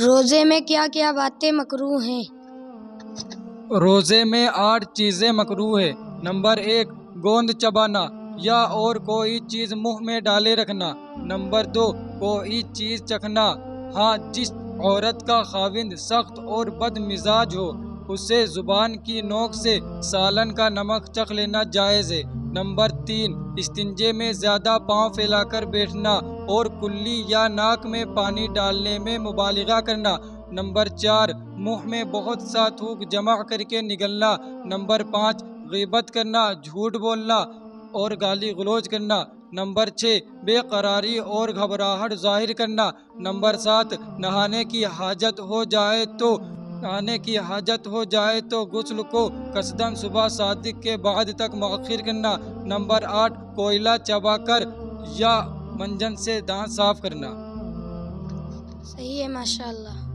روزے میں کیا کیا باتیں مکروہ ہیں؟ روزے میں 8 چیزیں مکروہ ہے۔ نمبر 1، گوند چبانا یا اور کوئی چیز منہ میں ڈالے رکھنا۔ نمبر 2، کوئی چیز چکھنا۔ ہاں، جس عورت کا خاوند سخت اور بد مزاج ہو اسے زبان کی نوک سے سالن کا نمک چکھ لینا جائز ہے۔ نمبر 3، استنجے میں زیادہ پاؤں پھیلا کر بیٹھنا اور کلی یا ناک میں پانی ڈالنے میں مبالغہ کرنا۔ نمبر 4، منہ میں بہت سا تھوک جمع کر کے نگلنا۔ نمبر 5، غیبت کرنا، جھوٹ بولنا اور گالی گلوچ کرنا۔ نمبر 6، بے قراری اور گھبراہٹ ظاہر کرنا۔ نمبر 7، نہانے کی حاجت ہو جائے تو غسل کو قصداً صبح صادق کے بعد تک مؤخر کرنا۔ نمبر 8، کوئلہ چبا کر یا منجن سے دانت صاف کرنا۔ صحیح ہے، ماشاءاللہ۔